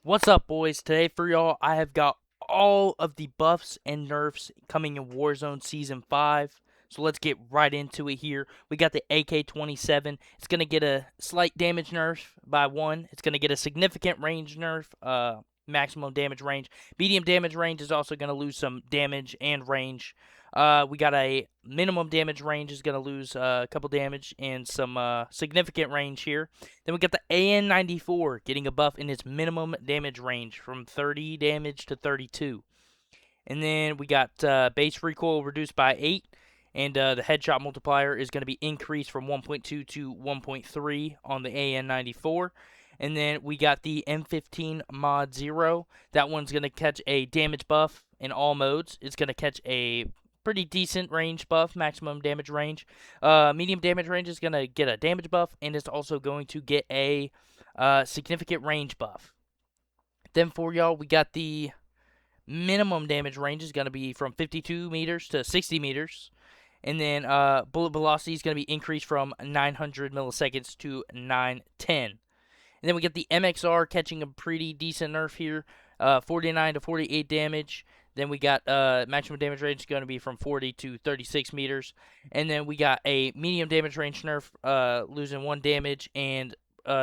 What's up, boys? Today for y'all, I have got all of the buffs and nerfs coming in Warzone Season 5. So let's get right into it here. We got the AK-27. It's going to get a slight damage nerf by 1. It's going to get a significant range nerf, maximum damage range. Medium damage range is also going to lose some damage and range. We got a minimum damage range is going to lose a couple damage and some significant range here. Then we got the AN-94 getting a buff in its minimum damage range from 30 damage to 32. And then we got base recoil reduced by 8. And the headshot multiplier is going to be increased from 1.2 to 1.3 on the AN-94. And then we got the M15 Mod 0. That one's going to catch a damage buff in all modes. It's going to catch a pretty decent range buff, maximum damage range. Medium damage range is going to get a damage buff, and it's also going to get a significant range buff. Then for y'all, we got the minimum damage range is going to be from 52 meters to 60 meters. And then bullet velocity is going to be increased from 900 milliseconds to 910. And then we get the MXR catching a pretty decent nerf here, 49 to 48 damage. Then we got maximum damage range is going to be from 40 to 36 meters. And then we got a medium damage range nerf, losing 1 damage and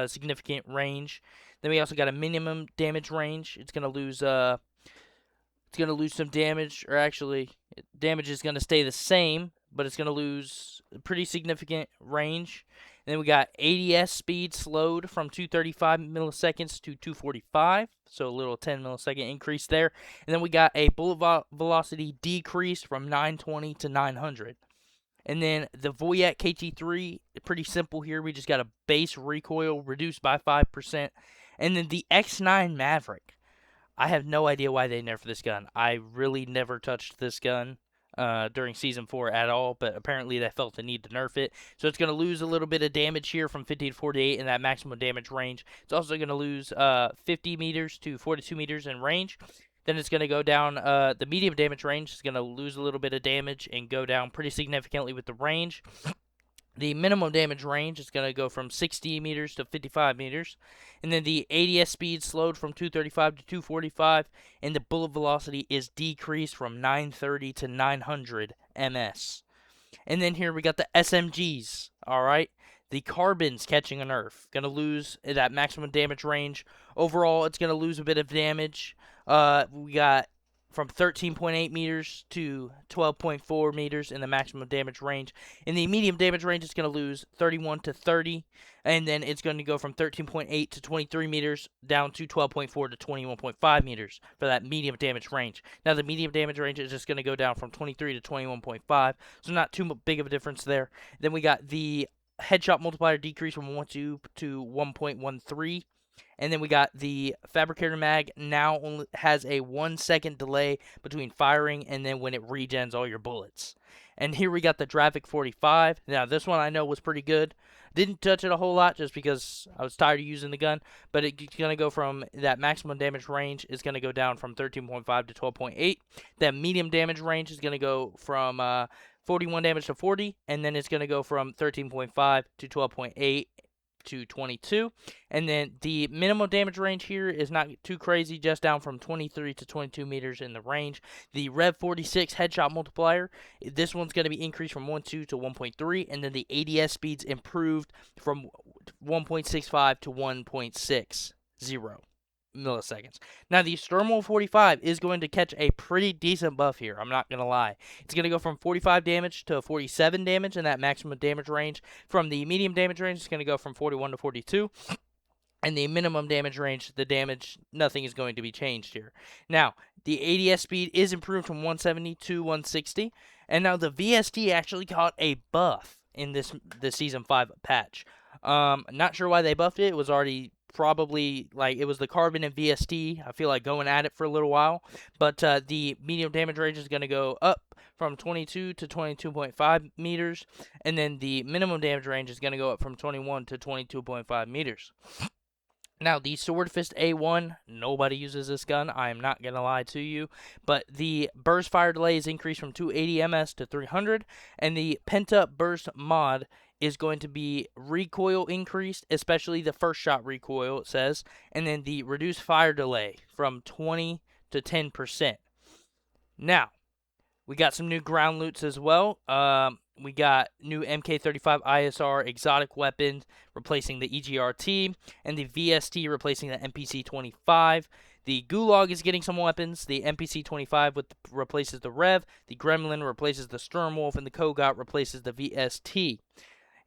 significant range. Then we also got a minimum damage range. It's going to lose some damage, or actually, damage is going to stay the same, but it's going to lose a pretty significant range. And then we got ADS speed slowed from 235 milliseconds to 245, so a little 10 millisecond increase there. And then we got a bullet velocity decreased from 920 to 900. And then the Voyat KT3, pretty simple here. We just got a base recoil reduced by 5%. And then the X9 Maverick. I have no idea why they nerfed this gun. I really never touched this gun during Season 4 at all, but apparently they felt the need to nerf it. So it's going to lose a little bit of damage here from 50 to 48 in that maximum damage range. It's also going to lose 50 meters to 42 meters in range. Then it's going to go down, the medium damage range is going to lose a little bit of damage and go down pretty significantly with the range. The minimum damage range is going to go from 60 meters to 55 meters. And then the ADS speed slowed from 235 to 245. And the bullet velocity is decreased from 930 to 900 ms. And then here we got the SMGs. Alright. The Carbon's catching a nerf. Going to lose that maximum damage range. Overall, it's going to lose a bit of damage. We got from 13.8 meters to 12.4 meters in the maximum damage range. In the medium damage range, it's going to lose 31 to 30, and then it's going to go from 13.8 to 23 meters down to 12.4 to 21.5 meters for that medium damage range. Now, the medium damage range is just going to go down from 23 to 21.5, so not too big of a difference there. Then we got the headshot multiplier decrease from 1.2 to 1.13. And then we got the Fabricator Mag now only has a 1 second delay between firing and then when it regens all your bullets. And here we got the Dravic 45. Now this one I know was pretty good. Didn't touch it a whole lot just because I was tired of using the gun. But it's going to go from that maximum damage range is going to go down from 13.5 to 12.8. That medium damage range is going to go from 41 damage to 40. And then it's going to go from 13.5 to 12.8. to 22, and then the minimum damage range here is not too crazy, just down from 23 to 22 meters in the range. The Rev 46 headshot multiplier, this one's going to be increased from 1.2 to 1.3, and then the ADS speeds improved from 1.65 to 1.60 milliseconds. Now, the Sturmel 45 is going to catch a pretty decent buff here. I'm not going to lie. It's going to go from 45 damage to 47 damage in that maximum damage range. From the medium damage range, it's going to go from 41 to 42. And the minimum damage range, the damage, nothing is going to be changed here. Now, the ADS speed is improved from 170 to 160. And now the VST actually caught a buff in this Season 5 patch. Not sure why they buffed it. It was already probably, like, it was the Carbon and VST, I feel like, going at it for a little while. But the medium damage range is going to go up from 22 to 22.5 meters. And then the minimum damage range is going to go up from 21 to 22.5 meters. Now, the Swordfist A1, nobody uses this gun, I am not going to lie to you, but the burst fire delay is increased from 280 ms to 300, and the pent-up burst mod is going to be recoil increased, especially the first shot recoil, it says, and then the reduced fire delay from 20 to 10%. Now, we got some new ground loots as well. We got new MK35 ISR exotic weapons replacing the EGRT, and the VST replacing the MPC-25. The Gulag is getting some weapons. The MPC-25 replaces the Rev. The Gremlin replaces the Sturmwolf, and the Kogot replaces the VST.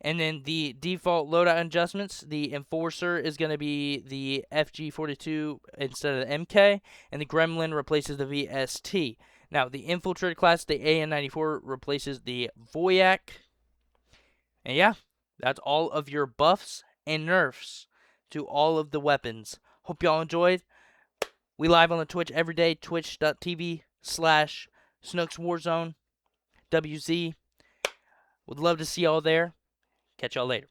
And then the default loadout adjustments, the Enforcer is going to be the FG42 instead of the MK, and the Gremlin replaces the VST. Now, the Infiltrator class, the AN94 replaces the Voyak. And yeah, that's all of your buffs and nerfs to all of the weapons. Hope y'all enjoyed. We live on the Twitch every day, twitch.tv/SnooksWarzone, WZ. Would love to see y'all there. Catch y'all later.